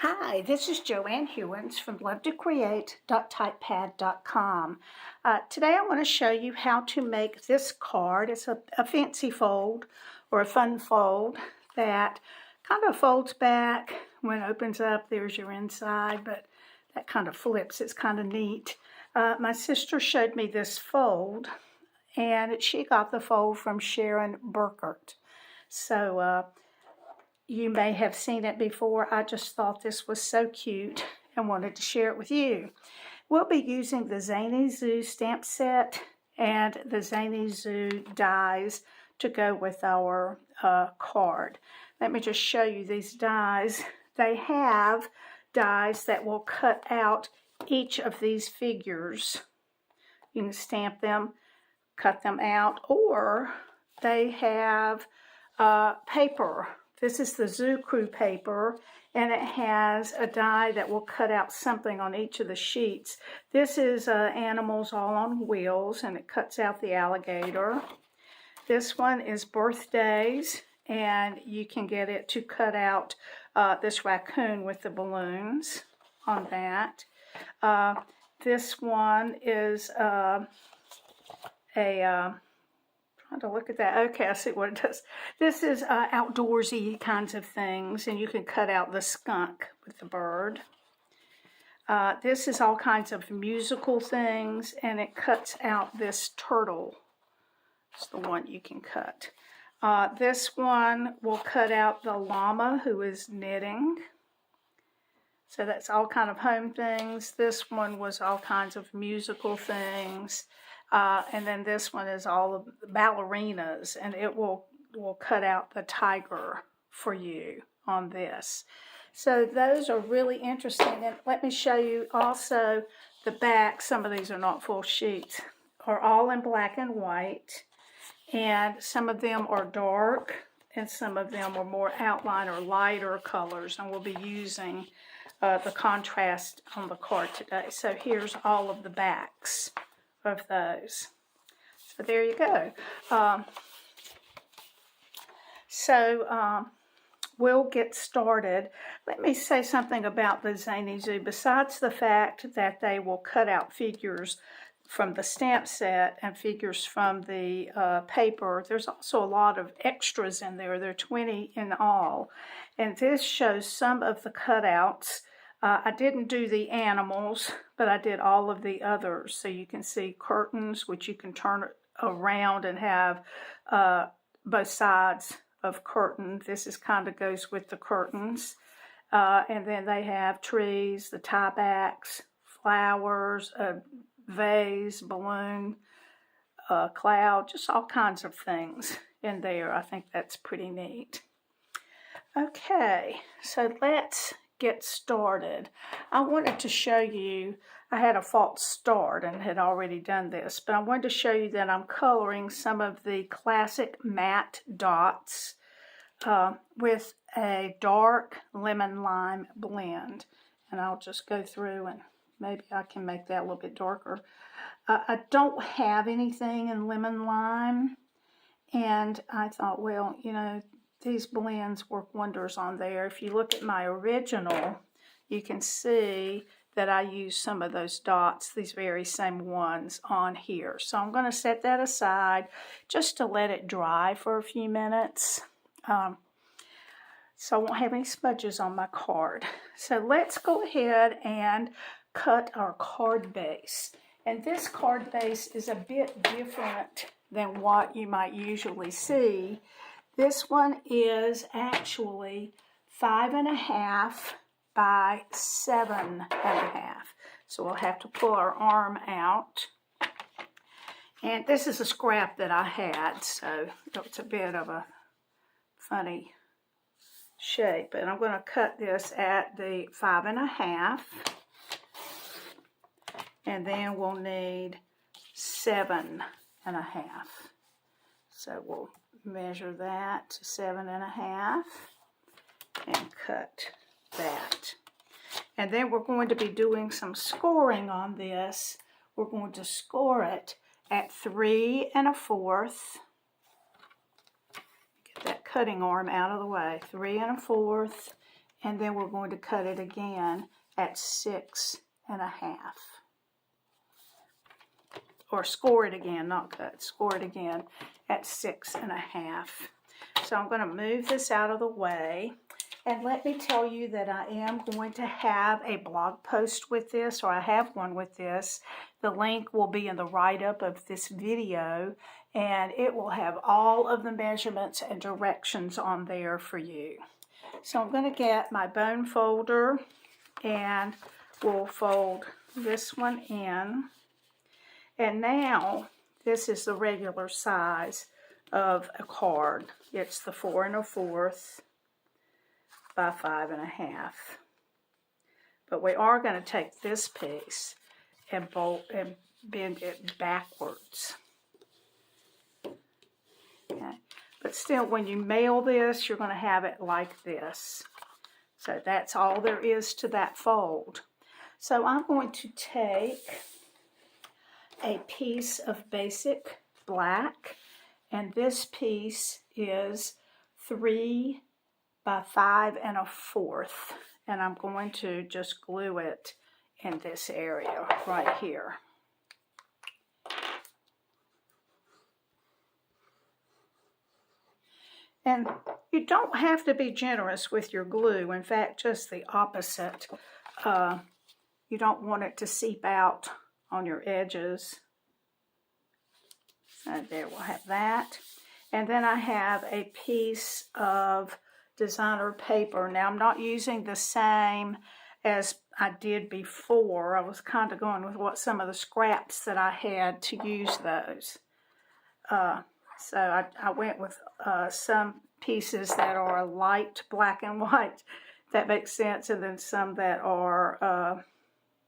Hi, this is Joanne Hewins from LoveToCreate.typepad.com. Today I want to show you how to make this card. It's a fancy fold or a fun fold that kind of folds back. When it opens up, there's your inside, but that kind of flips. It's kind of neat. My sister showed me this fold, and she got the fold from Sharon Burkert. So you may have seen it before. I just thought this was so cute and wanted to share it with you. We'll be using the Zany Zoo stamp set and the Zany Zoo dies to go with our card. Let me just show you these dies. They have dies that will cut out each of these figures. You can stamp them, cut them out, or they have paper. This is the Zoo Crew paper, and it has a die that will cut out something on each of the sheets. This is animals all on wheels, and it cuts out the alligator. This one is birthdays, and you can get it to cut out this raccoon with the balloons on that. This one is trying to look at that. Okay, I see what it does. This is outdoorsy kinds of things, and you can cut out the skunk with the bird. This is all kinds of musical things, and it cuts out this turtle. It's the one you can cut. This one will cut out the llama who is knitting. So that's all kind of home things. This one was all kinds of musical things. And then this one is all of the ballerinas, and it will cut out the tiger for you on this. So those are really interesting. And let me show you also the back. Some of these are not full sheets, are all in black and white. And some of them are dark, and some of them are more outline or lighter colors. And we'll be using the contrast on the card today. So here's all of the backs of those. So there you go. We'll get started. Let me say something about the Zany Zoo. Besides the fact that they will cut out figures from the stamp set and figures from the paper, there's also a lot of extras in there. There are 20 in all. And this shows some of the cutouts. I didn't do the animals, but I did all of the others. So you can see curtains, which you can turn around and have both sides of curtain. This is kind of goes with the curtains. And then they have trees, the tie backs, flowers, a vase, balloon, cloud, just all kinds of things in there. I think that's pretty neat. Okay, so let's get started. I wanted to show you, I had a false start and had already done this, but I wanted to show you that I'm coloring some of the classic matte dots with a dark lemon lime blend. And I'll just go through and maybe I can make that a little bit darker. I don't have anything in lemon lime, and I thought, well, you know, these blends work wonders on there. If you look at my original, you can see that I use some of those dots, these very same ones on here. So I'm going to set that aside just to let it dry for a few minutes. So I won't have any smudges on my card. So let's go ahead and cut our card base. And this card base is a bit different than what you might usually see. This one is actually 5.5 by 7.5. So we'll have to pull our arm out. And this is a scrap that I had, so it's a bit of a funny shape. And I'm going to cut this at the 5.5. And then we'll need 7.5. So we'll measure that to 7.5 and cut that. And then we're going to be doing some scoring on this. We're going to score it at 3 1/4. Get that cutting arm out of the way. 3 1/4 and then we're going to cut it again at 6.5. Or score it again, not cut, score it again at 6.5. So I'm going to move this out of the way. And let me tell you that I am going to have a blog post with this, or I have one with this. The link will be in the write-up of this video, and it will have all of the measurements and directions on there for you. So I'm going to get my bone folder, and we'll fold this one in. And now, this is the regular size of a card. It's the 4 1/4 by 5.5. But we are going to take this piece and bend it backwards. Okay. But still, when you mail this, you're going to have it like this. So that's all there is to that fold. So I'm going to take a piece of basic black, and this piece is 3 by 5 1/4, and I'm going to just glue it in this area right here. And you don't have to be generous with your glue. In fact, just the opposite. You don't want it to seep out on your edges. So there, we'll have that. And then I have a piece of designer paper. Now I'm not using the same as I did before. I was kind of going with what some of the scraps that I had to use those. So I went with some pieces that are light black and white. That makes sense. And then some that are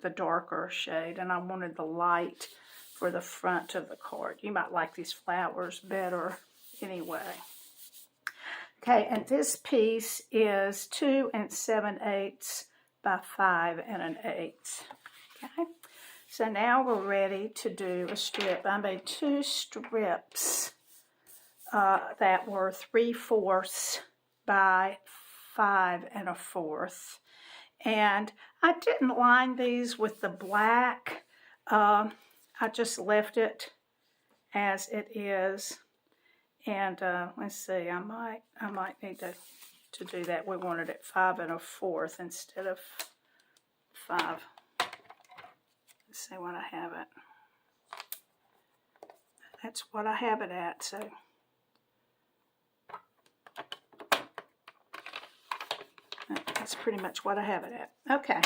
the darker shade. And I wanted the light for the front of the card. You might like these flowers better anyway. Okay, and this piece is 2 7/8 by 5 1/8. Okay, so now we're ready to do a strip. I made 2 strips that were 3/4 by 5 1/4. And I didn't line these with the black. I just left it as it is. And let's see, I might need to do that. We wanted it 5 1/4 instead of 5. Let's see what I have it. That's what I have it at. So that's pretty much what I have it at. Okay.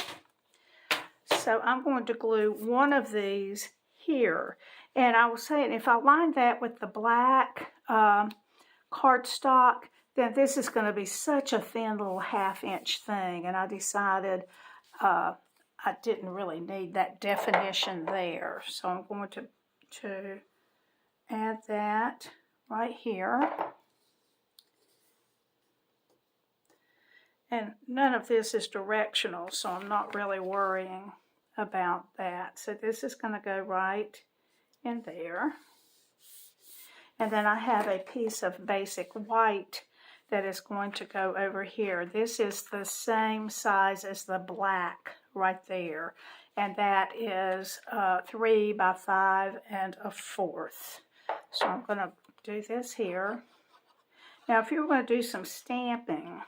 So I'm going to glue one of these here. And I was saying, if I line that with the black cardstock, then this is going to be such a thin little 1/2-inch thing. And I decided I didn't really need that definition there. So I'm going to add that right here. And none of this is directional, so I'm not really worrying about that. So this is going to go right in there. And then I have a piece of basic white that is going to go over here. This is the same size as the black right there. And that is 3 by 5 1/4. So I'm going to do this here. Now, if you were going to do some stamping,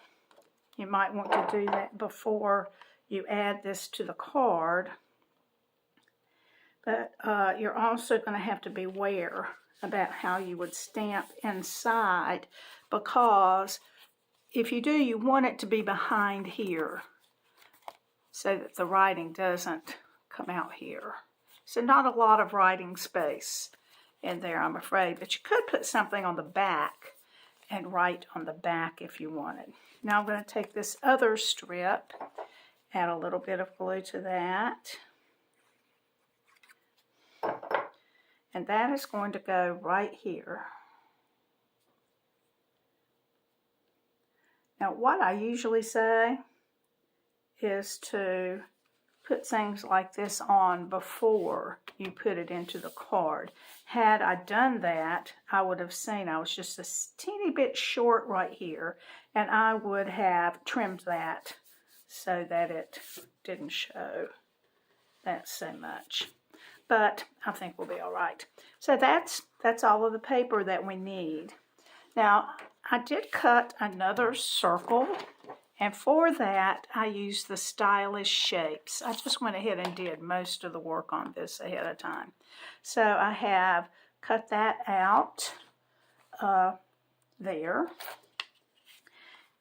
you might want to do that before you add this to the card. But you're also going to have to beware about how you would stamp inside, because if you do, you want it to be behind here so that the writing doesn't come out here. So not a lot of writing space in there, I'm afraid, but you could put something on the back and write on the back if you wanted. Now I'm going to take this other strip, add a little bit of glue to that. And that is going to go right here. Now what I usually say is to put things like this on before you put it into the card. Had I done that, I would have seen I was just a teeny bit short right here, and I would have trimmed that so that it didn't show that so much. But I think we'll be all right. So that's all of the paper that we need. Now, I did cut another circle, and for that, I used the stylish shapes. I just went ahead and did most of the work on this ahead of time. So I have cut that out there.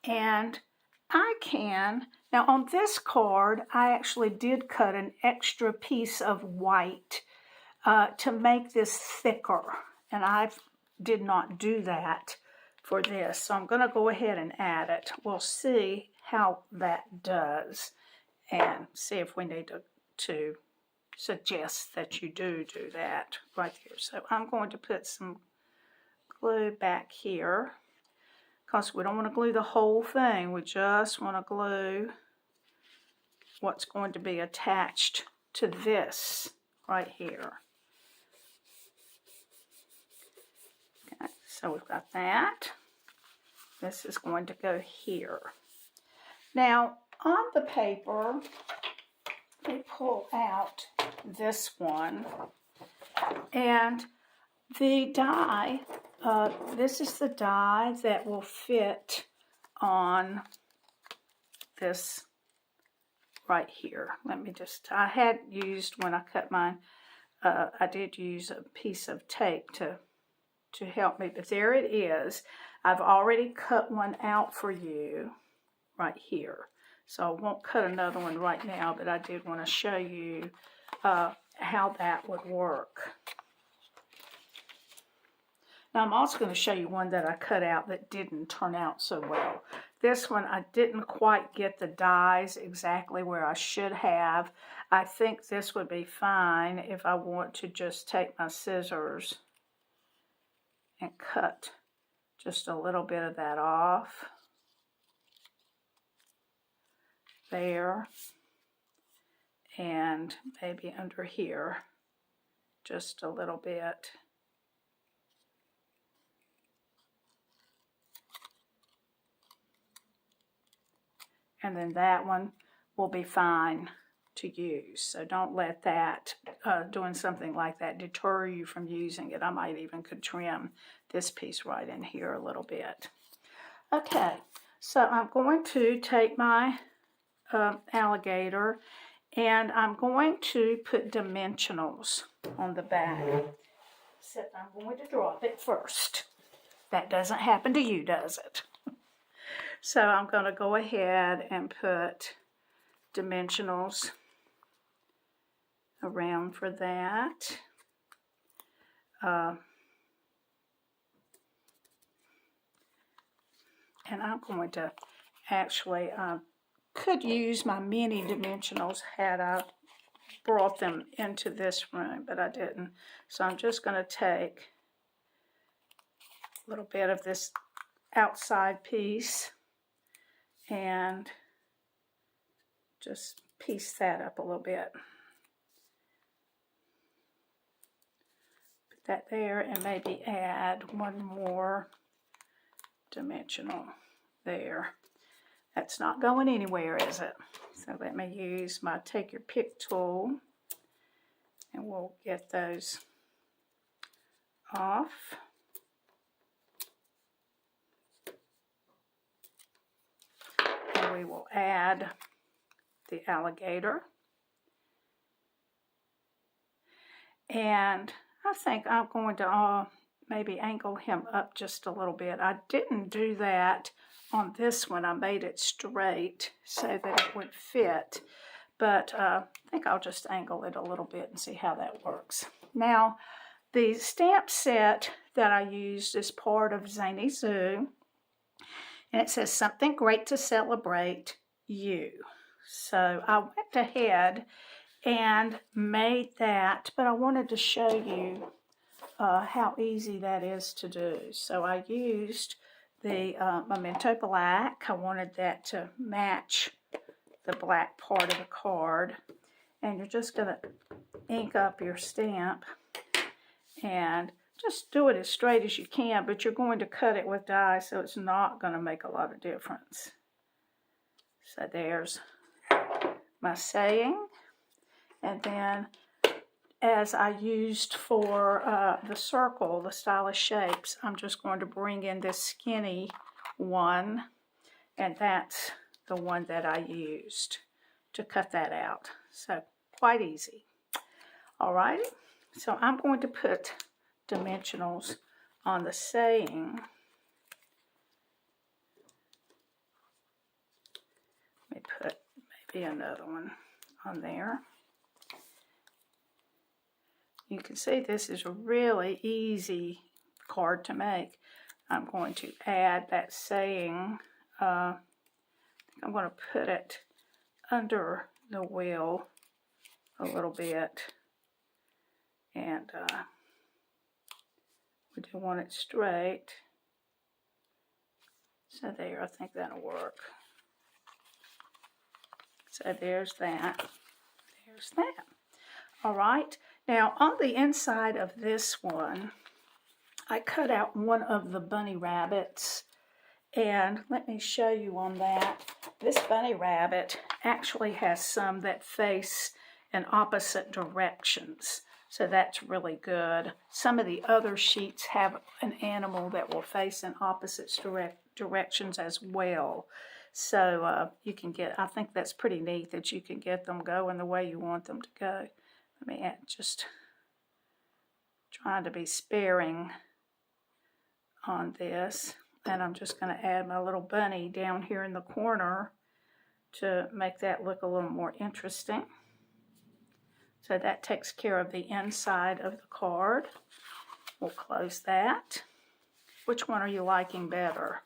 And I can, now on this card, I actually did cut an extra piece of white to make this thicker. And I did not do that for this. So I'm going to go ahead and add it. We'll see how that does and see if we need to suggest that you do that right there. So I'm going to put some glue back here because we don't want to glue the whole thing. We just want to glue what's going to be attached to this right here. Okay, so we've got that. This is going to go here. Now, on the paper, we pull out this one, and the die, this is the die that will fit on this right here. Let me just, I had used, when I cut mine, I did use a piece of tape to help me, but there it is. I've already cut one out for you right here. So I won't cut another one right now, but I did want to show you how that would work. Now I'm also going to show you one that I cut out that didn't turn out so well. This one I didn't quite get the dies exactly where I should have. I think this would be fine if I want to just take my scissors and cut just a little bit of that off. There. And maybe under here just a little bit. And then that one will be fine to use. So don't let that, doing something like that, deter you from using it. I might even could trim this piece right in here a little bit. Okay, so I'm going to take my alligator and I'm going to put dimensionals on the back. Except I'm going to drop it first. That doesn't happen to you, does it? So I'm going to go ahead and put dimensionals around for that. And I'm going to actually, could use my mini dimensionals had I brought them into this room, but I didn't. So I'm just going to take a little bit of this outside piece and just piece that up a little bit. Put that there and maybe add one more dimensional there. That's not going anywhere, is it? So let me use my take your pick tool and we'll get those off. And we will add the alligator. And I think I'm going to maybe angle him up just a little bit. I didn't do that on this one. I made it straight so that it would fit. But I think I'll just angle it a little bit and see how that works. Now, the stamp set that I used is part of Zany Zoo. And it says, something great to celebrate you. So I went ahead and made that, but I wanted to show you how easy that is to do. So I used the Memento Black. I wanted that to match the black part of the card. And you're just going to ink up your stamp and just do it as straight as you can, but you're going to cut it with die, so it's not going to make a lot of difference. So there's my saying, and then as I used for the circle, the stylish shapes, I'm just going to bring in this skinny one, and that's the one that I used to cut that out. So quite easy. Alrighty, so I'm going to put dimensionals on the saying. Let me put maybe another one on there. You can see this is a really easy card to make. I'm going to add that saying. I'm going to put it under the wheel a little bit. And we do want it straight. So there, I think that'll work. So there's that. There's that. All right. Now on the inside of this one, I cut out one of the bunny rabbits. And let me show you on that. This bunny rabbit actually has some that face in opposite directions. So that's really good. Some of the other sheets have an animal that will face in opposite directions as well. So you can get, I think that's pretty neat that you can get them going the way you want them to go. Let me add, just trying to be sparing on this. And I'm just going to add my little bunny down here in the corner to make that look a little more interesting. So that takes care of the inside of the card. We'll close that. Which one are you liking better?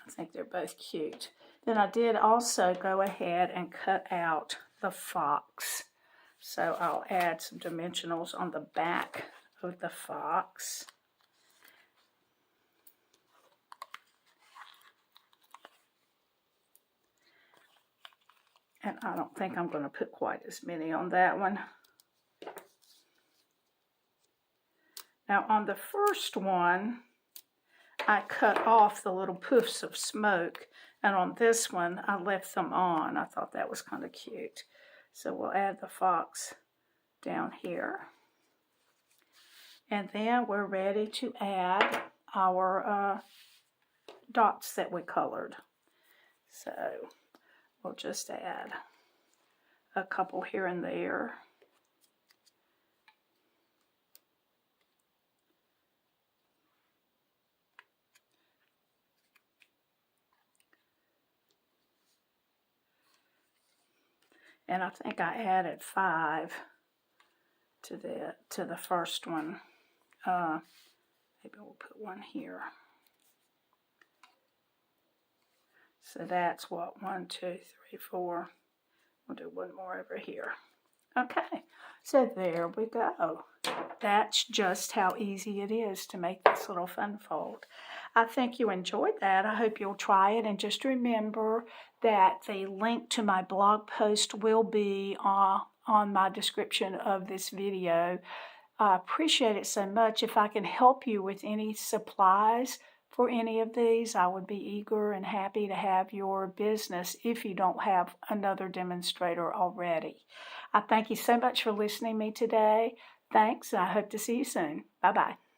I think they're both cute. Then I did also go ahead and cut out the fox. So I'll add some dimensionals on the back of the fox. And I don't think I'm going to put quite as many on that one. Now on the first one, I cut off the little poofs of smoke. And on this one, I left them on. I thought that was kind of cute. So we'll add the fox down here. And then we're ready to add our dots that we colored. So we'll just add a couple here and there. And I think I added 5 to the first one. Maybe we'll put one here. So that's what, 1, 2, 3, 4. We'll do one more over here. Okay, so there we go. That's just how easy it is to make this little fun fold. I think you enjoyed that. I hope you'll try it. And just remember that the link to my blog post will be on my description of this video. I appreciate it so much. If I can help you with any supplies for any of these, I would be eager and happy to have your business if you don't have another demonstrator already. I thank you so much for listening to me today. Thanks, and I hope to see you soon. Bye-bye.